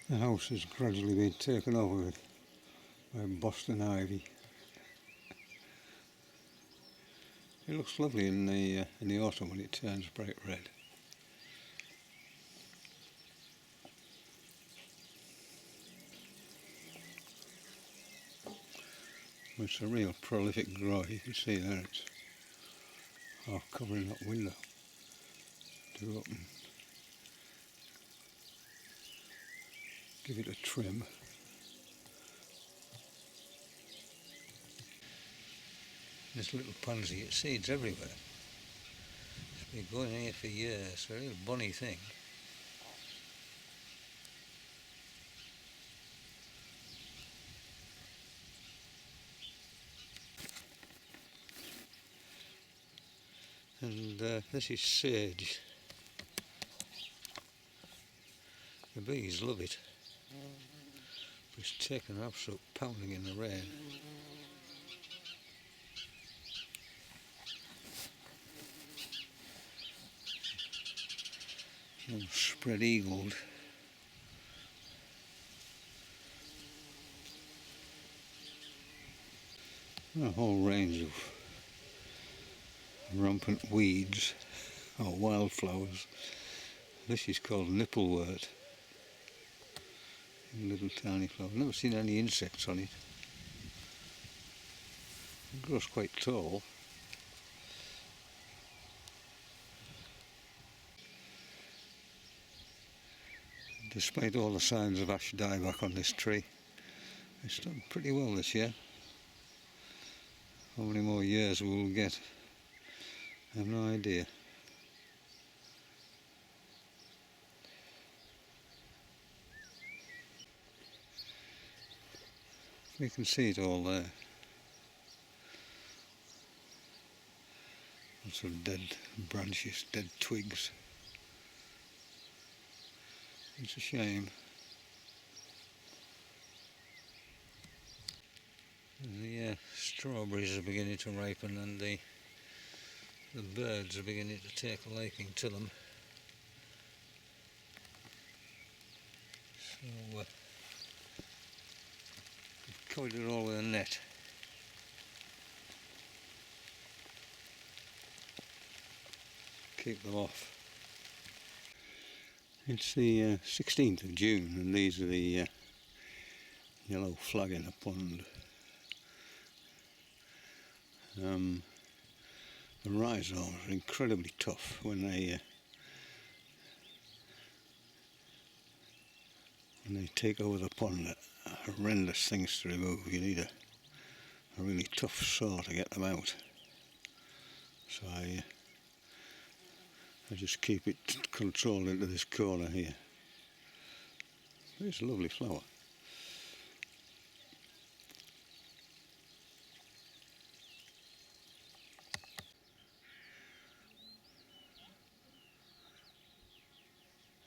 The house has gradually been taken over by Boston ivy. It looks lovely in the autumn when it turns bright red. It's a real prolific grower. You can see there it's half covering that window to open. Give it a trim. This little pansy, it seeds everywhere. It's been going here for years. It's a real bonny thing. And this is sage. The bees love it. It's taken an absolute pounding in the rain. Spread eagled. A whole range of rampant weeds or wildflowers. This is called nipplewort. Little tiny flower. I've never seen any insects on it. It grows quite tall. Despite all the signs of ash dieback on this tree, it's done pretty well this year. How many more years we will get, I have no idea. You can see it all there. Lots of dead branches, dead twigs. It's a shame. The strawberries are beginning to ripen and the birds are beginning to take a liking to them. So we've covered it all with a net. Keep them off. It's the 16th of June and these are the yellow flag in a pond. The rhizomes are incredibly tough when they take over the pond. Horrendous things to remove. You need a really tough saw to get them out. So I just keep it controlled into this corner here. It's a lovely flower.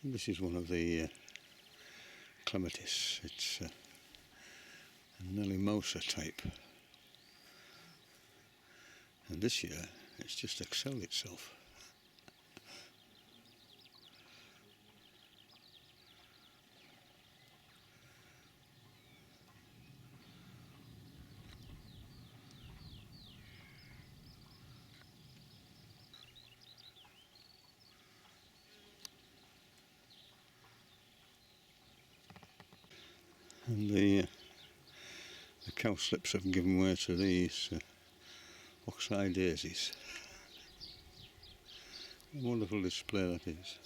And this is one of the clematis. It's a Nellymosa type. And this year it's just excelled itself. And the cowslips have given way to these oxeye daisies. A wonderful display that is.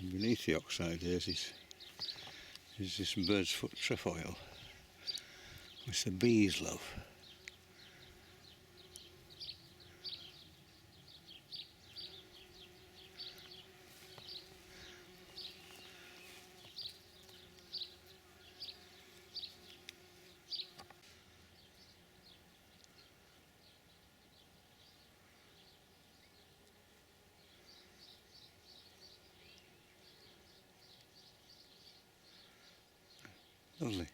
And beneath the oxeye daisies is this bird's foot trefoil, which the bees love. Lovely.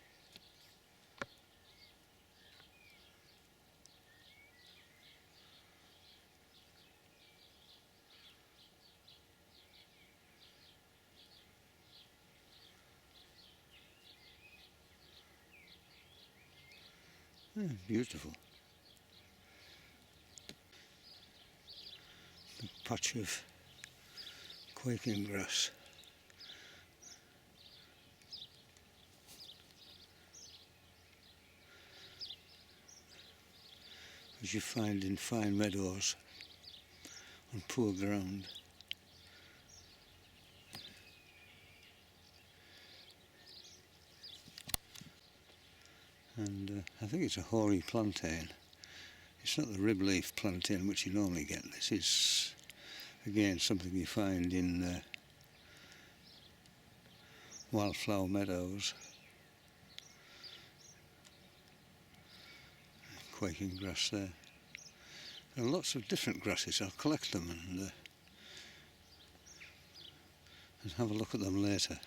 Beautiful. A patch of quaking grass. As you find in fine meadows on poor ground. And I think it's a hoary plantain. It's not the rib leaf plantain which you normally get. This is again something you find in wildflower meadows. Quaking grass there. There are lots of different grasses. I'll collect them and have a look at them later.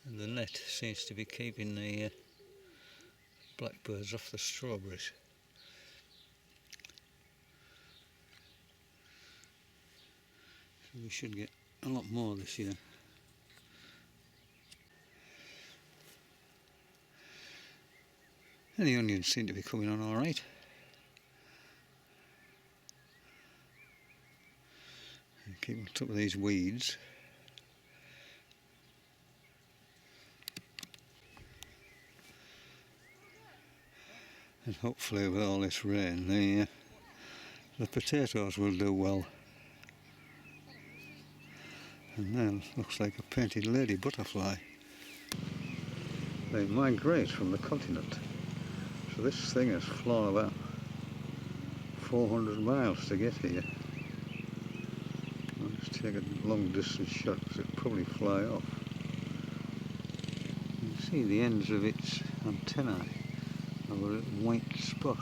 And the net seems to be keeping the blackbirds off the strawberries. So we should get a lot more this year. And the onions seem to be coming on all right. And keep on top of these weeds. And hopefully with all this rain the potatoes will do well. And now looks like a painted lady butterfly. They migrate from the continent. So this thing has flown about 400 miles to get here. I'll just take a long distance shot because it'll probably fly off. You can see the ends of its antennae of a little white spot.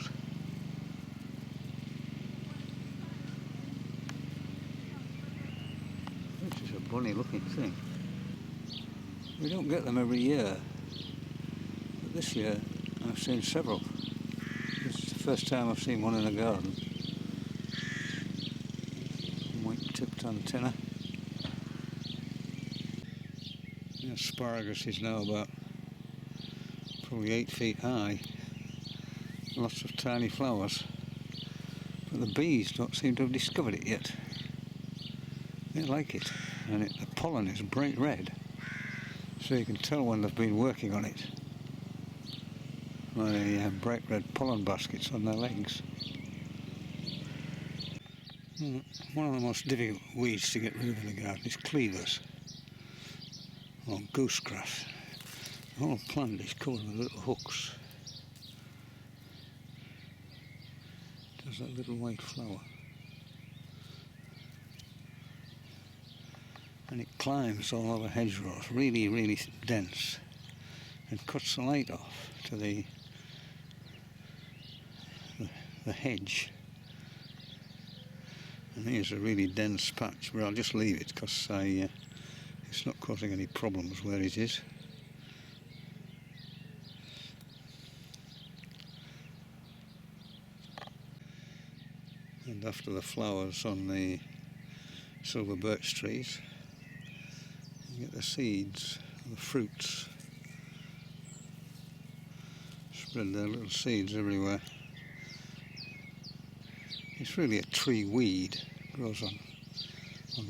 This is a bunny looking thing. We don't get them every year, but this year I've seen several. This is the first time I've seen one in a garden. White tipped antenna. The asparagus is now about probably 8 feet high. Lots of tiny flowers. But the bees don't seem to have discovered it yet. They like it. And the pollen is bright red. So you can tell when they've been working on it. They have bright red pollen baskets on their legs. One of the most difficult weeds to get rid of in the garden is cleavers, or goosegrass. The whole plant is covered with little hooks. There's that little white flower. And it climbs all over hedgerows, really, really dense, and cuts the light off to the hedge. And here's a really dense patch, but I'll just leave it because it's not causing any problems where it is. And after the flowers on the silver birch trees, you get the seeds, the fruits. Spread their little seeds everywhere. It's really a tree weed. It grows on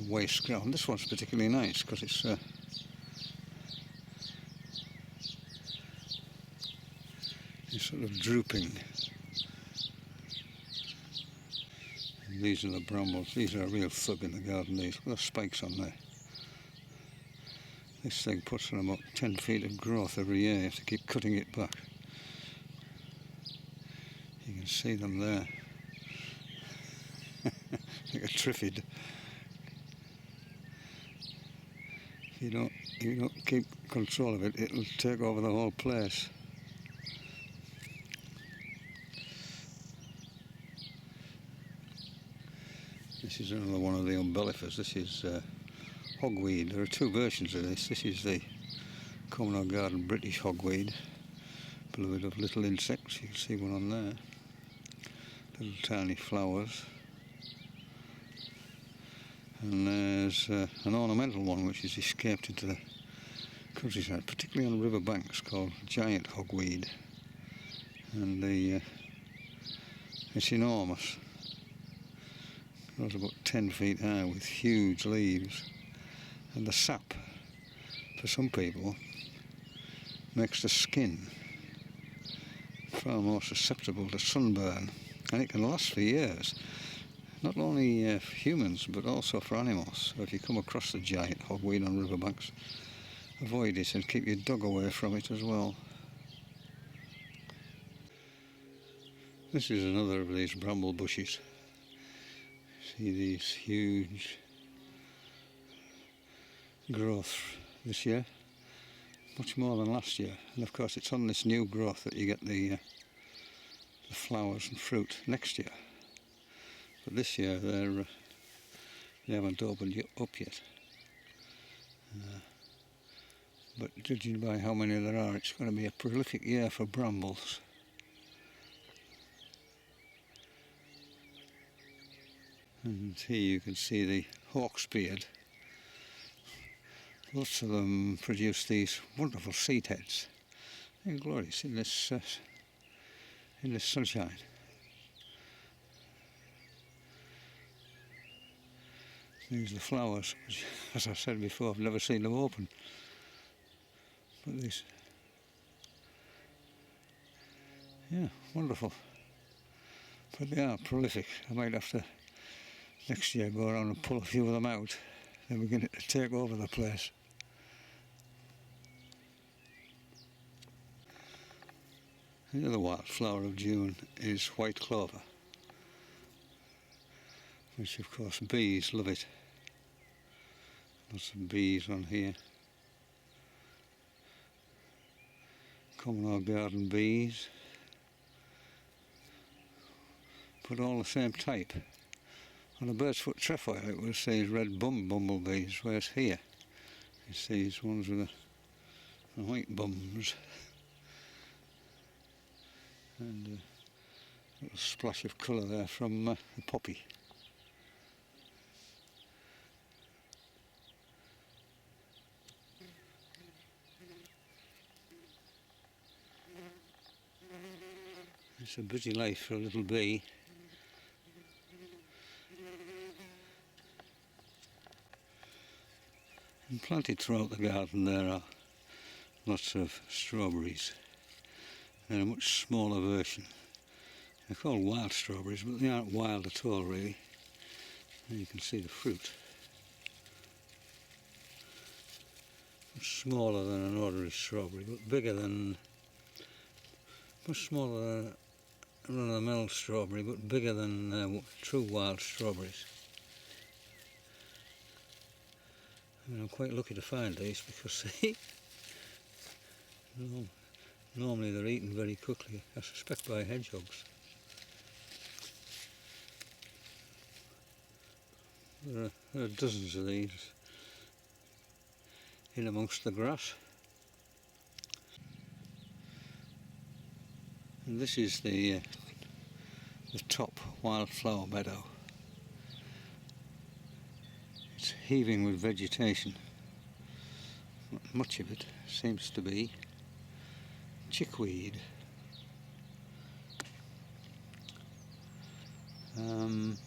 waste ground. This one's particularly nice because it's sort of drooping. And these are the brambles. These are a real thug in the garden. These, look at the spikes on there. This thing puts on about 10 feet of growth every year. You have to keep cutting it back. You can see them there. Like a triffid. If you don't keep control of it, it'll take over the whole place. This is another one of the umbellifers. This is hogweed. There are two versions of this. This is the common or garden British hogweed, beloved of little insects. You can see one on there. Little tiny flowers. And there's an ornamental one which has escaped into the countryside, particularly on river banks, called giant hogweed. And it's enormous. It grows about 10 feet high with huge leaves. And the sap, for some people, makes the skin far more susceptible to sunburn. And it can last for years. Not only for humans, but also for animals. So if you come across the giant hogweed on riverbanks, avoid it and keep your dog away from it as well. This is another of these bramble bushes. See these huge growth this year, much more than last year. And of course it's on this new growth that you get the flowers and fruit next year. But this year they haven't opened up yet. But judging by how many there are, it's going to be a prolific year for brambles. And here you can see the hawksbeard. Lots of them produce these wonderful seed heads. They're glorious in this sunshine. These are the flowers, which, as I said before, I've never seen them open. But these, yeah, wonderful. But they are prolific. I might have to next year go around and pull a few of them out. They're beginning to take over the place. The other wildflower of June is white clover, which of course bees love it. Lots of bees on here. Common or garden bees, but all the same type. On a bird's foot trefoil it was these red bumblebees, whereas here it's these ones with the white bums. And a little splash of colour there from the poppy. It's a busy life for a little bee. And planted throughout the garden there are lots of strawberries. They're a much smaller version. They're called wild strawberries, but they aren't wild at all really. And you can see the fruit. Much smaller than an ordinary strawberry, but bigger than, much smaller than a run-of-the-mill strawberry, but bigger than true wild strawberries. And I'm quite lucky to find these because normally they're eaten very quickly, I suspect by hedgehogs. There are dozens of these in amongst the grass. And this is the top wildflower meadow. It's heaving with vegetation. Not much of it seems to be chickweed. And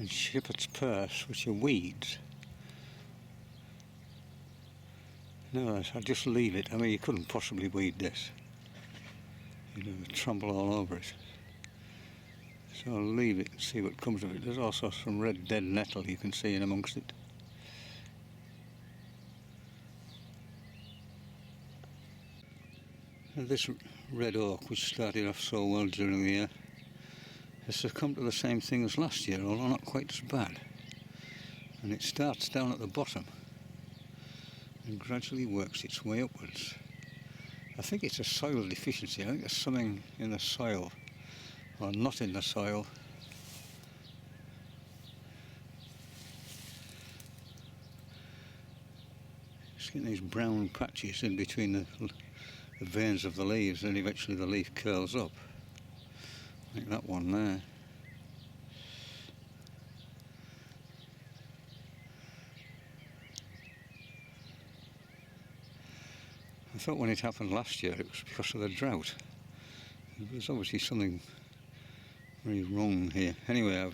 shepherd's purse, which are weeds. No, I'll just leave it. I mean, you couldn't possibly weed this. You'd have to trample all over it. So I'll leave it and see what comes of it. There's also some red dead nettle you can see in amongst it. And this red oak, which started off so well during the year, has succumbed to the same thing as last year, although not quite as bad. And it starts down at the bottom and gradually works its way upwards. I think it's a soil deficiency. I think there's something in the soil, or not in the soil. Just getting these brown patches in between the veins of the leaves, and eventually the leaf curls up. Like that one there. I thought when it happened last year it was because of the drought. There's obviously something very wrong here. Anyway,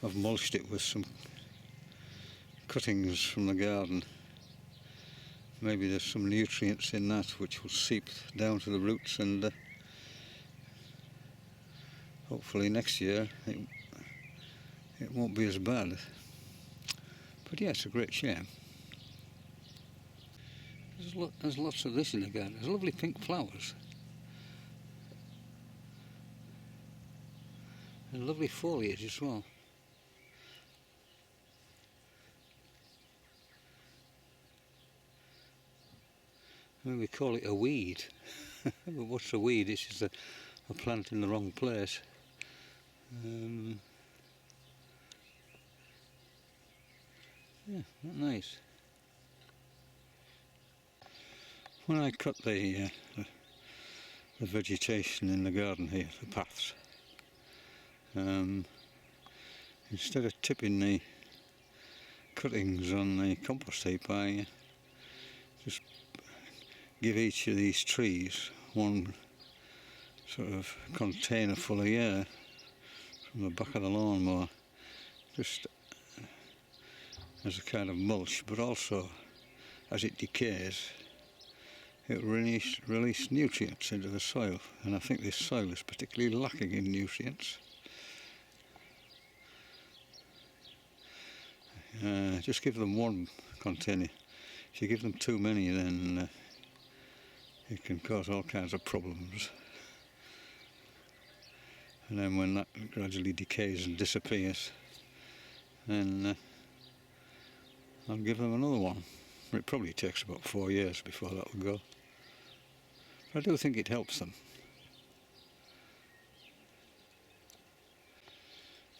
I've mulched it with some cuttings from the garden. Maybe there's some nutrients in that which will seep down to the roots, and hopefully next year it won't be as bad. But yeah, it's a great shame. There's lots of this in the garden. There's lovely pink flowers. And lovely foliage as well. I mean, we call it a weed. But what's a weed? It's just a plant in the wrong place. Yeah, not nice. When I cut the vegetation in the garden here, the paths, instead of tipping the cuttings on the compost heap, I just give each of these trees one sort of container full of air from the back of the lawnmower, just as a kind of mulch, but also as it decays it will release nutrients into the soil, and I think this soil is particularly lacking in nutrients. Just give them one container. If you give them too many, then it can cause all kinds of problems. And then when that gradually decays and disappears, then I'll give them another one. It probably takes about 4 years before that will go. But I do think it helps them.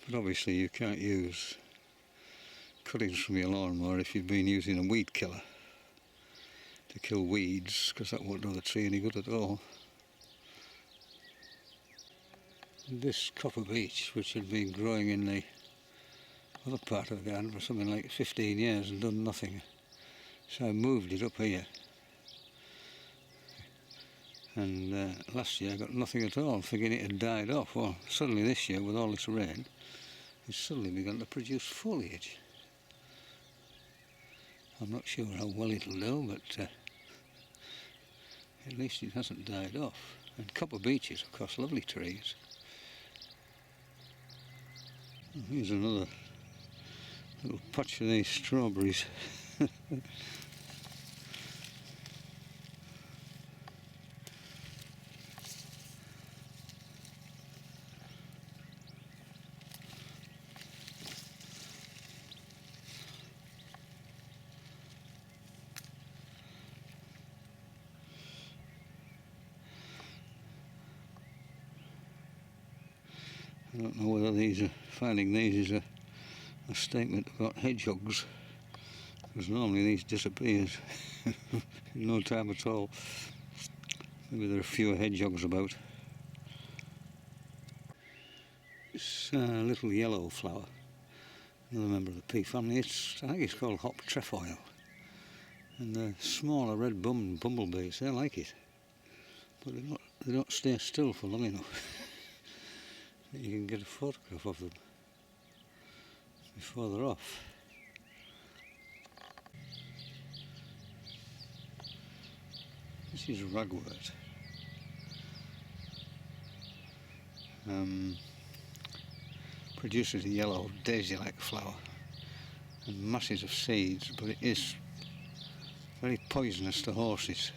But obviously you can't use cuttings from your lawnmower if you've been using a weed killer to kill weeds, because that won't do the tree any good at all. This copper beech, which had been growing in the other part of the garden for something like 15 years and done nothing, so I moved it up here. And last year I got nothing at all, thinking it had died off. Well, suddenly this year, with all this rain, it's suddenly begun to produce foliage. I'm not sure how well it'll do, but at least it hasn't died off. And copper beeches, of course, lovely trees. Here's another little patch of these strawberries. I don't know whether finding these is a statement about hedgehogs, because normally these disappears in no time at all. Maybe there are fewer hedgehogs about. This little yellow flower, another member of the pea family, I think it's called hop trefoil. And the smaller red bumblebees, they like it, but they don't stay still for long enough. You can get a photograph of them before they're off. This is ragwort. Produces a yellow daisy-like flower and masses of seeds, but it is very poisonous to horses.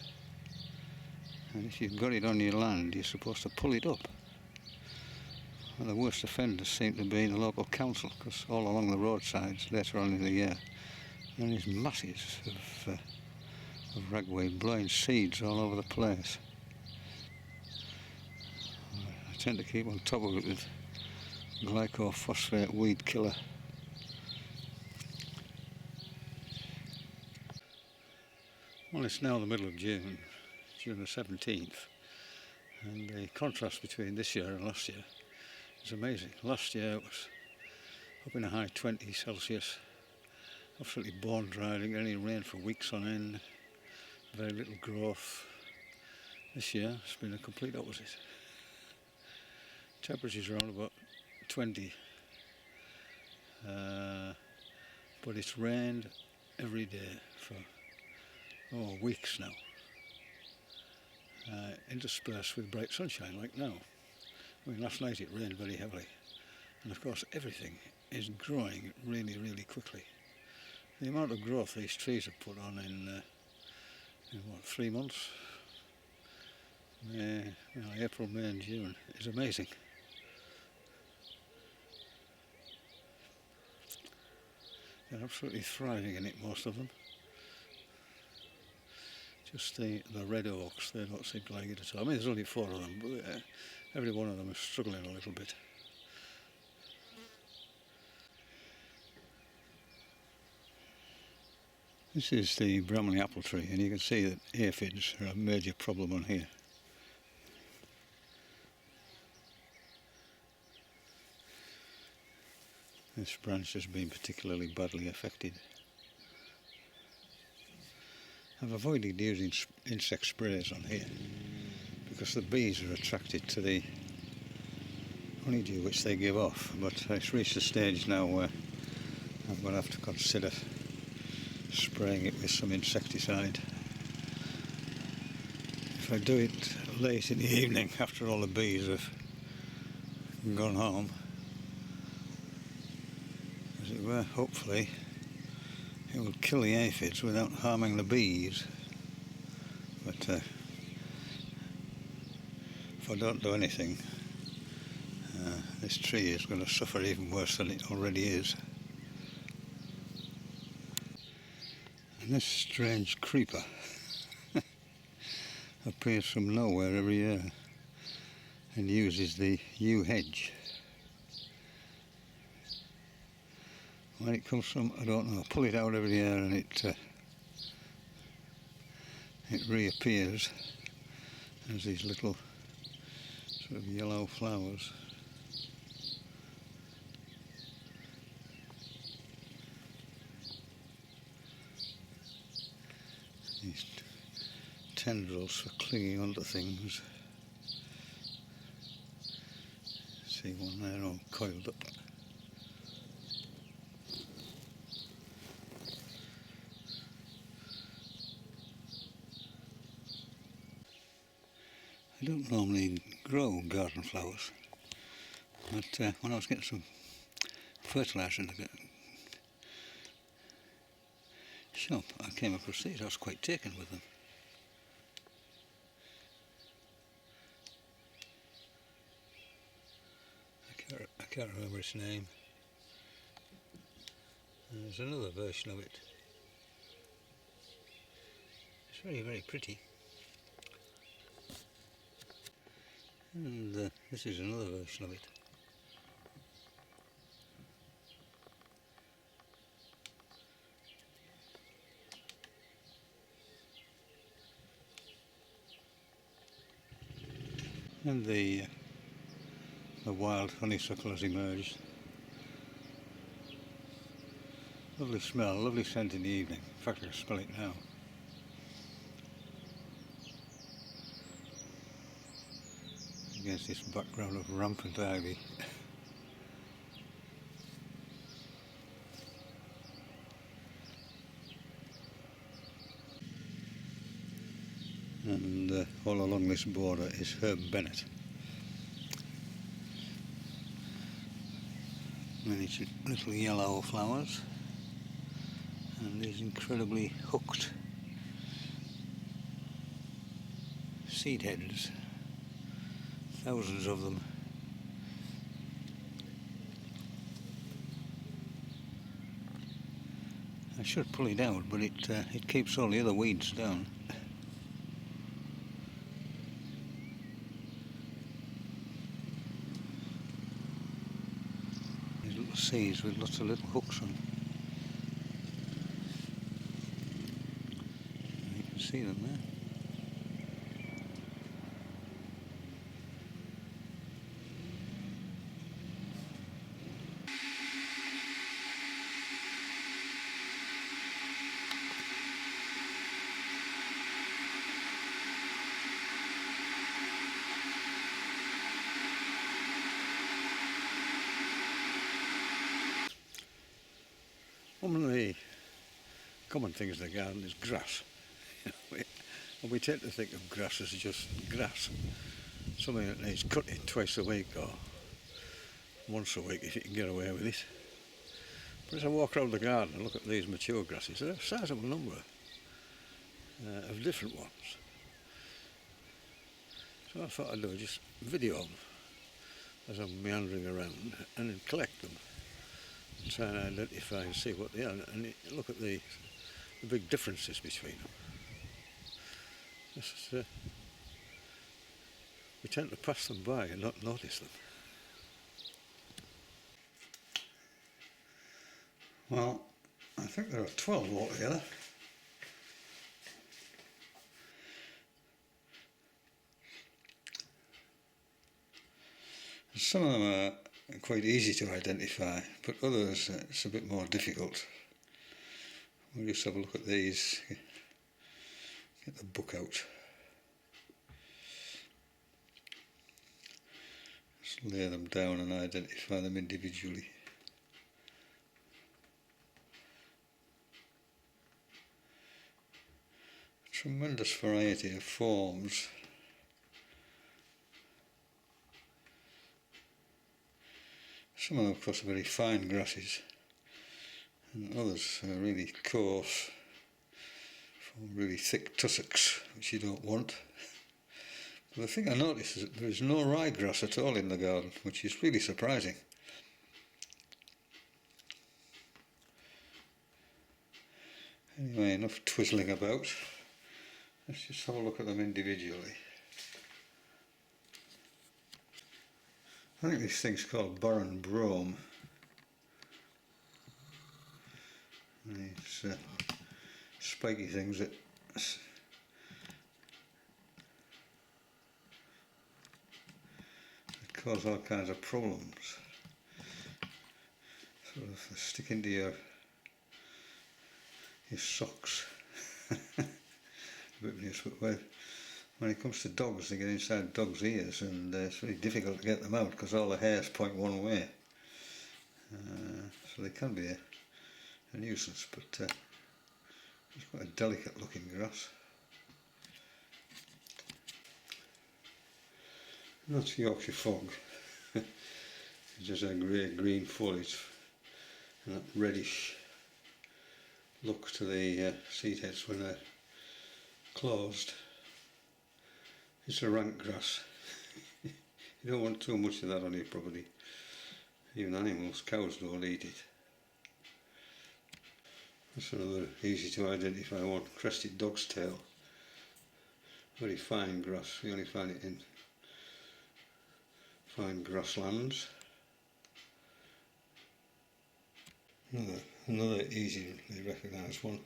And if you've got it on your land, you're supposed to pull it up. Well, the worst offenders seem to be the local council, because all along the roadsides later on in the year there is masses of ragweed blowing seeds all over the place. I tend to keep on top of it with glycophosphate weed killer. Well, it's now the middle of June the 17th, and the contrast between this year and last year is amazing. Last year it was up in a high 20 Celsius, absolutely bone dry, didn't get any rain for weeks on end. very little growth. This year it's been a complete opposite. Temperature's around about 20, but it's rained every day for weeks now, interspersed with bright sunshine like now. I mean, last night it rained very heavily, and of course everything is growing really, really quickly. The amount of growth these trees have put on in what, 3 months? April, May and June is amazing. They're absolutely thriving in it, most of them. Just the red oaks, they don't seem to like it at all. I mean, there's only 4 of them, but every one of them is struggling a little bit. This is the Bramley apple tree, and you can see that aphids are a major problem on here. This branch has been particularly badly affected. I've avoided using insect sprays on here because the bees are attracted to the honeydew which they give off, but it's reached a stage now where I'm going to have to consider spraying it with some insecticide. If I do it late in the evening after all the bees have gone home, as it were, hopefully it will kill the aphids without harming the bees. But if I don't do anything, this tree is going to suffer even worse than it already is. And this strange creeper appears from nowhere every year and uses the yew hedge. Where it comes from, I don't know. Pull it out every year and it reappears as these little sort of yellow flowers. These tendrils for clinging onto things. See one there all coiled up. I don't normally grow garden flowers, but when I was getting some fertiliser in the shop, I came across these. I was quite taken with them. I can't remember its name. There's another version of it. It's very, very pretty. And this is another version of it. And the wild honeysuckle has emerged. Lovely smell, lovely scent in the evening. In fact, I can smell it now. Against this background of rampant ivy. And all along this border is herb bennet. Many little yellow flowers and these incredibly hooked seed heads. Thousands of them. I should pull it out, but it keeps all the other weeds down. These little seeds with lots of little hooks on. You can see them there. Some of the common things in the garden is grass. And we tend to think of grass as just grass, something that needs cutting twice a week or once a week if you can get away with it. But as I walk around the garden and look at these mature grasses, there are a sizable number of different ones. So I thought I'd do just video them as I'm meandering around and then collect them and try and identify and see what they are and look at the big differences between them. We tend to pass them by and not notice them. Well, I think there are 12 altogether. Some of them are quite easy to identify, but others it's a bit more difficult. We'll just have a look at these. Get the book out. Just lay them down and identify them individually. Tremendous variety of forms. Some of them, of course, are very fine grasses, and others are really coarse, really thick tussocks, which you don't want. But the thing I noticed is that there is no ryegrass at all in the garden, which is really surprising. Anyway, enough twizzling about. Let's just have a look at them individually. I think this thing's called barren brome. These spiky things that cause all kinds of problems. Sort of stick into your socks. When it comes to dogs, they get inside dogs' ears, and it's very difficult to get them out because all the hairs point one way. So they can be a nuisance, but it's quite a delicate looking grass. That's Yorkshire fog. It's just a grey-green foliage and that reddish look to the seed heads when they're closed. It's a rank grass. You don't want too much of that on your property. Even animals, cows don't eat it. That's another easy to identify one, crested dog's tail. Very fine grass, you only find it in fine grasslands. Another easily recognised one,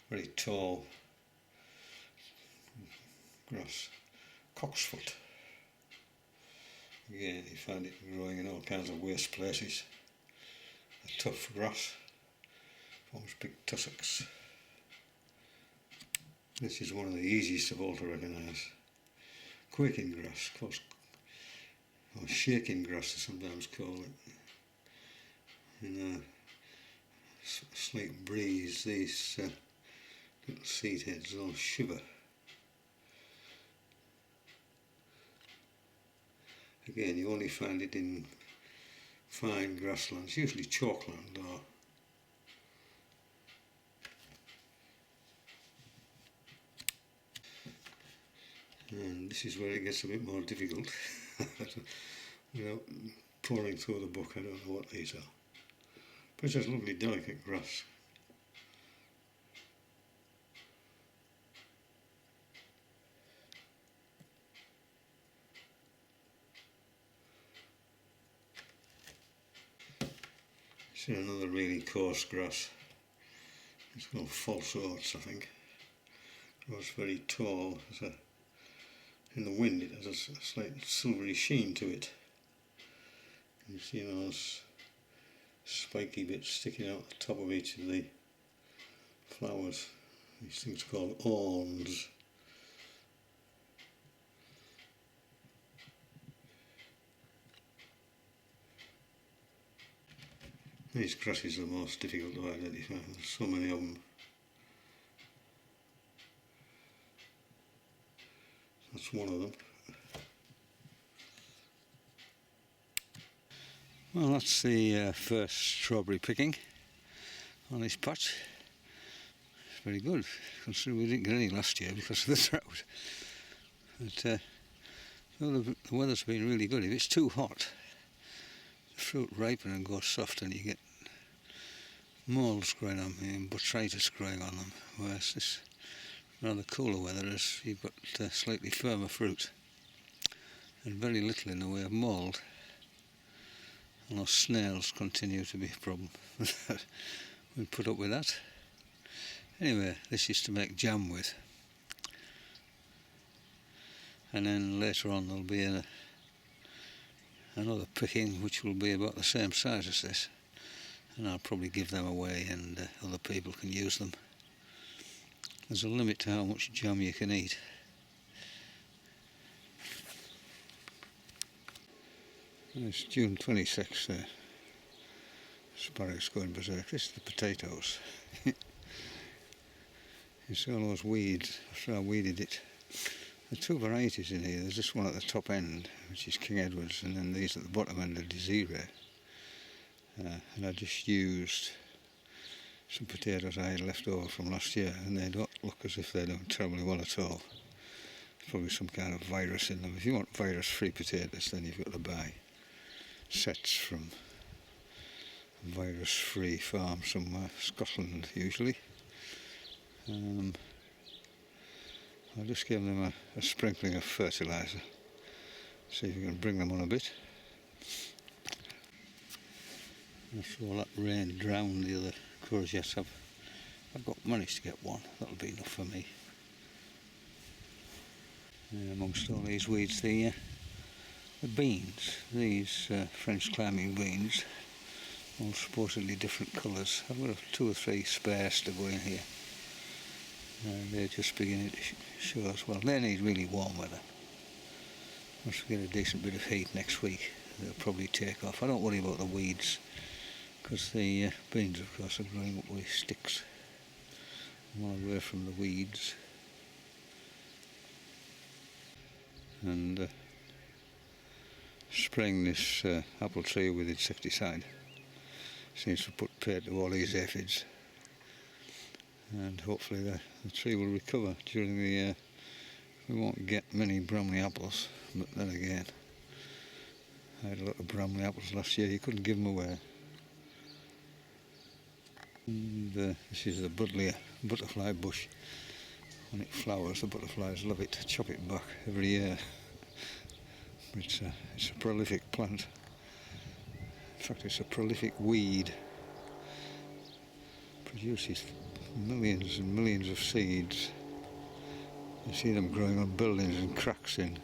very tall grass, cocksfoot. Again, you find it growing in all kinds of waste places. A tough grass, forms big tussocks. This is one of the easiest of all to recognise. Quaking grass, of course, or shaking grass they sometimes call it. In a slight breeze, these little seed heads all shiver. Again, you only find it in fine grasslands, usually chalkland or and this is where it gets a bit more difficult. Without pouring through the book, I don't know what these are. But it's just lovely delicate grass. See another really coarse grass. It's called false oats, I think. It grows very tall. In the wind it has a slight silvery sheen to it. You see those spiky bits sticking out the top of each of the flowers. These things are called awns. These grasses are the most difficult to identify. There's so many of them. That's one of them. Well, that's the first strawberry picking on this patch. It's very good, considering we didn't get any last year because of the drought. But well, the weather's been really good. If it's too hot, the fruit ripen and goes soft, and you get molds growing on them and botrytis growing on them. Whereas this rather cooler weather is you've got slightly firmer fruit and very little in the way of mould. And those snails continue to be a problem. We put up with that. Anyway, this is to make jam with. And then later on there'll be another picking which will be about the same size as this. And I'll probably give them away and other people can use them. There's a limit to how much jam you can eat. It's June 26th. Sparrows going berserk. This is the potatoes. You see all those weeds after I weeded it. There are two varieties in here. There's this one at the top end, which is King Edward's, and then these at the bottom end are Desiree. And I just used some potatoes I had left over from last year, and they don't look as if they're doing terribly well at all. There's probably some kind of virus in them. If you want virus-free potatoes, then you've got to buy sets from a virus-free farm somewhere, Scotland usually. I'll just give them a sprinkling of fertiliser, see if you can bring them on a bit. After all that rain drowned the other courgettes, I've managed to get one. That'll be enough for me. Amongst all these weeds, the beans, these French climbing beans, all supposedly different colours. I've got 2 or 3 spares to go in here. They're just beginning to show us. Well, they need really warm weather. Once we get a decent bit of heat next week, they'll probably take off. I don't worry about the weeds, because the beans, of course, are growing up with sticks. I'm all away from the weeds. And spraying this apple tree with insecticide seems to put paid to all these aphids. And hopefully the tree will recover during the year. We won't get many Bramley apples, but then again, I had a lot of Bramley apples last year. You couldn't give them away. And this is the butterfly bush. When it flowers, the butterflies love it. Chop it back every year. It's a prolific plant. In fact, it's a prolific weed. Produces millions and millions of seeds. You see them growing on buildings and cracks in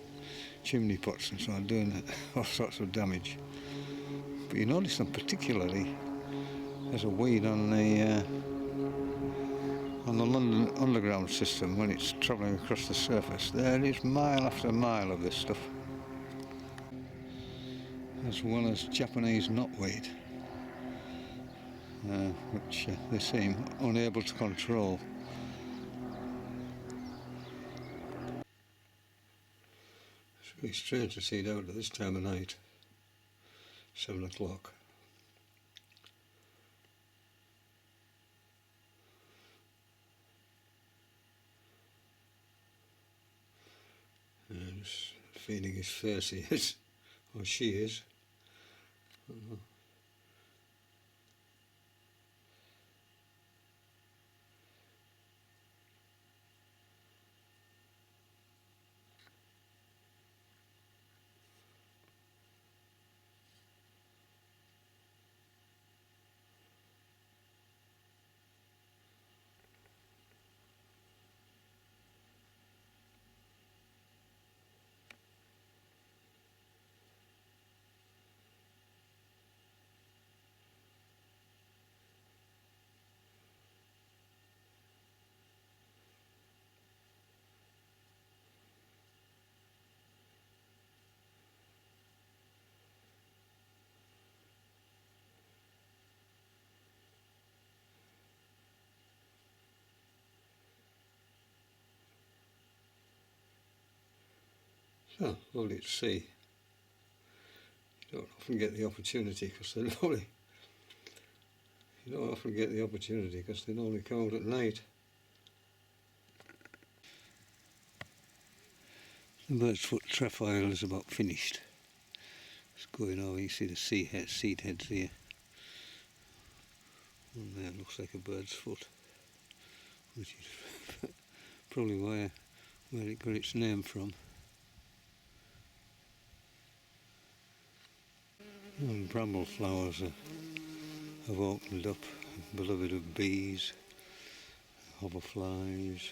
chimney pots and so on, doing all sorts of damage. But you notice them particularly. There's a weed on the London Underground system when it's travelling across the surface. There is mile after mile of this stuff, as well as Japanese knotweed, which they seem unable to control. It's really strange to see it out at this time of night, 7 o'clock. Just feeding his face, he is, or she is. Oh, lovely to see. You don't often get the opportunity because they're normally. You don't often get the opportunity because they normally come out at night. The bird's foot trefoil is about finished. It's going over. You see the seed heads here. And there looks like a bird's foot, which is probably where it got its name from. And bramble flowers have opened up, beloved of bees, hoverflies.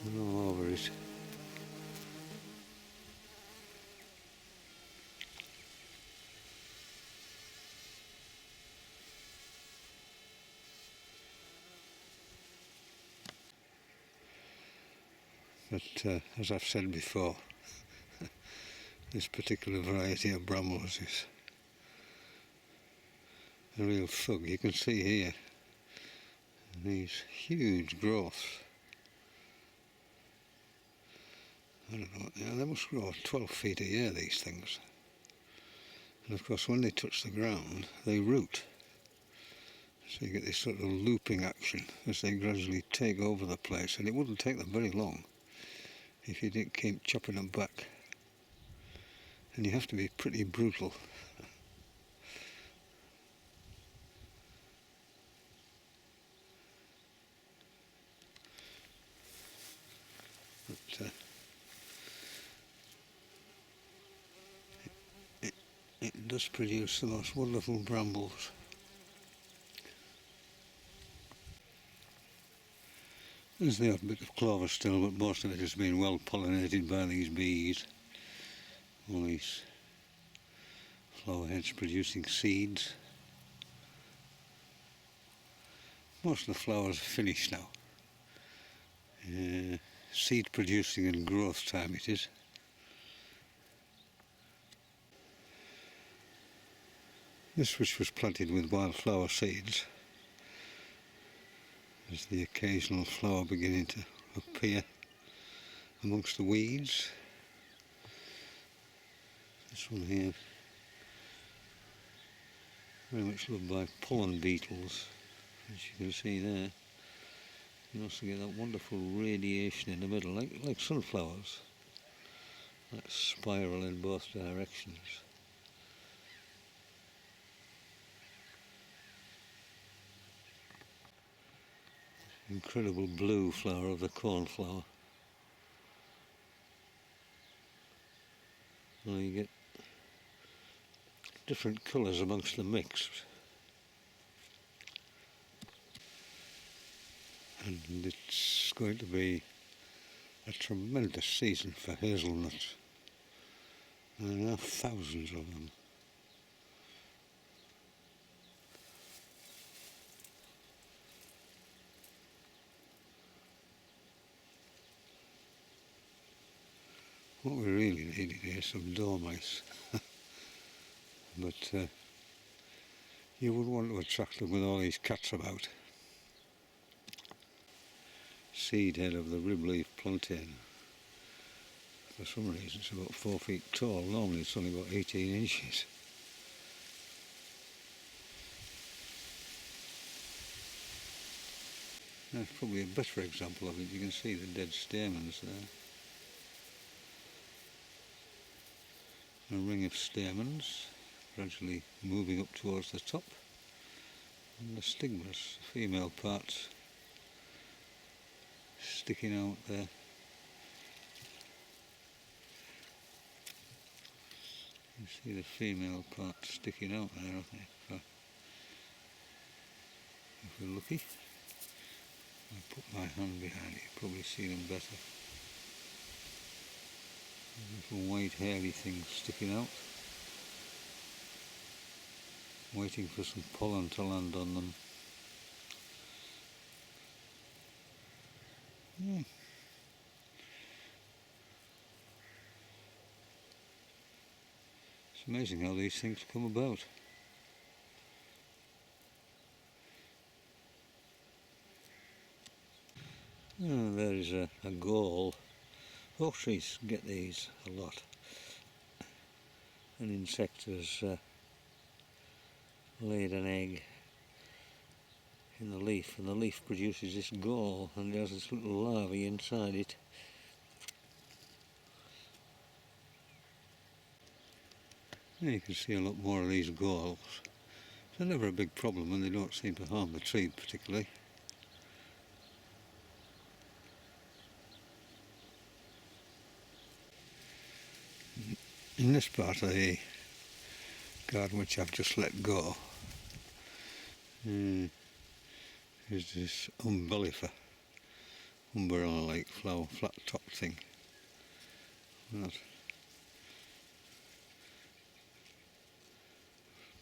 And all over it. But as I've said before, this particular variety of brambles is a real thug. You can see here these huge growths. I don't know, yeah, they must grow 12 feet a year, these things. And of course when they touch the ground, they root. So you get this sort of looping action as they gradually take over the place, and it wouldn't take them very long if you didn't keep chopping them back. And you have to be pretty brutal. But it does produce the most wonderful brambles. There's the odd bit of clover still, but most of it has been well pollinated by these bees. All these flower heads producing seeds. Most of the flowers are finished now. Seed producing and growth time it is. This, which was planted with wildflower seeds, there's the occasional flower beginning to appear amongst the weeds. This one here, very much loved by pollen beetles, as you can see there. You also get that wonderful radiation in the middle, like sunflowers, that spiral in both directions. Incredible blue flower of the cornflower. Well, you get different colours amongst the mix. And it's going to be a tremendous season for hazelnuts. And there are thousands of them. What we really needed here is some dormice. But you wouldn't want to attract them with all these cats about. Seed head of the ribleaf plantain. For some reason it's about 4 feet tall. Normally it's only about 18 inches. That's probably a better example of it. You can see the dead stamens there. A ring of stamens gradually moving up towards the top. And the stigmas, female parts, sticking out there. You see the female part sticking out there, I think. If we're lucky, I'll put my hand behind it, you probably see them better. Little white hairy things sticking out, waiting for some pollen to land on them. It's amazing how these things come about. Oh, there is a gall. Oak trees get these a lot. An insect has laid an egg in the leaf, and the leaf produces this gall, and there's this little larvae inside it. There you can see a lot more of these galls. They're never a big problem, and they don't seem to harm the tree particularly. In this part of the garden, which I've just let go, is this umbrella-like flower, flat top thing. That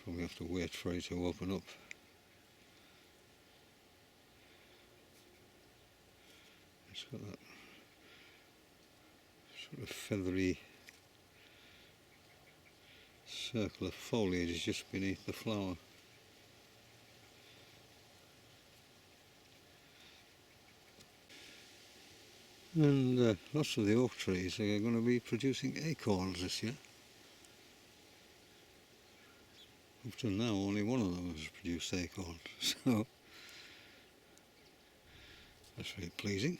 probably have to wait for it to open up. It's got that sort of feathery circle of foliage just beneath the flower. And lots of the oak trees are going to be producing acorns this year. Up to now only one of them has produced acorns, so that's very pleasing.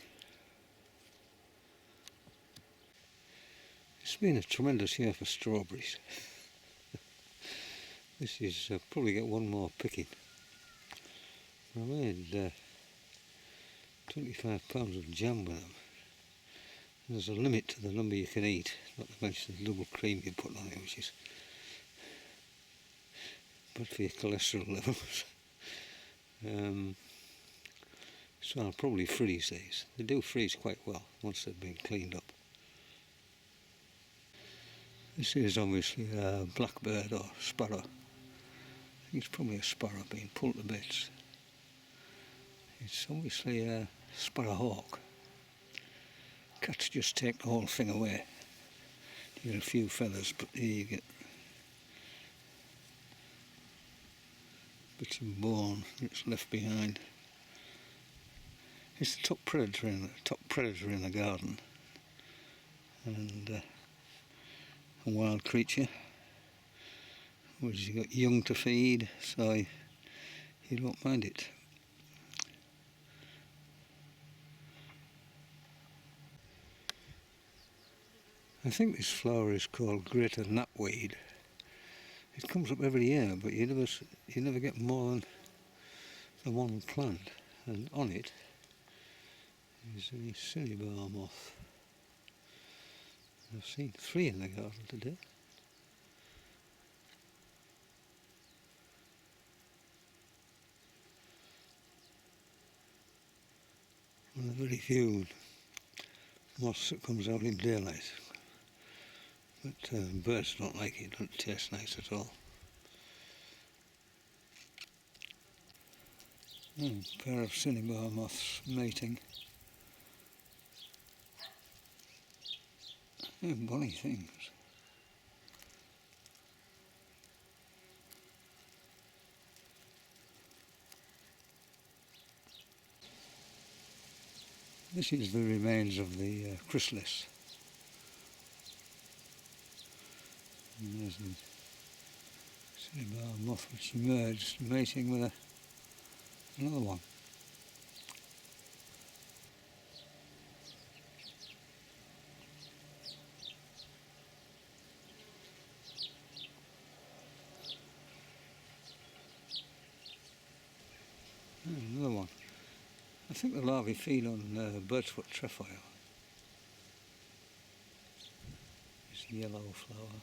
It's been a tremendous year for strawberries. This is probably get one more picking. I made 25 pounds of jam with them. There's a limit to the number you can eat, not to mention the double cream you put on it, which is bad for your cholesterol levels. So I'll probably freeze these. They do freeze quite well once they've been cleaned up. This is obviously a blackbird or sparrow. I think it's probably a sparrow being pulled to bits. It's obviously a sparrowhawk. Cats just take the whole thing away. You get a few feathers, but here you get bits of bone that's left behind. It's the top predator in the garden, and a wild creature, which has got young to feed, so you don't mind it. I think this flower is called greater knapweed. It comes up every year, but you never get more than the one plant, and on it is a cinnebar moth. I've seen 3 in the garden today. One of the very few moths that comes out in daylight. But birds don't like it, it doesn't taste nice at all. A pair of cinnebar moths mating. They're bonny things. This is the remains of the chrysalis. And there's the cinnebar moth which emerged, mating with another one. Another one. I think the larvae feed on birchfoot trefoil. It's a yellow flower.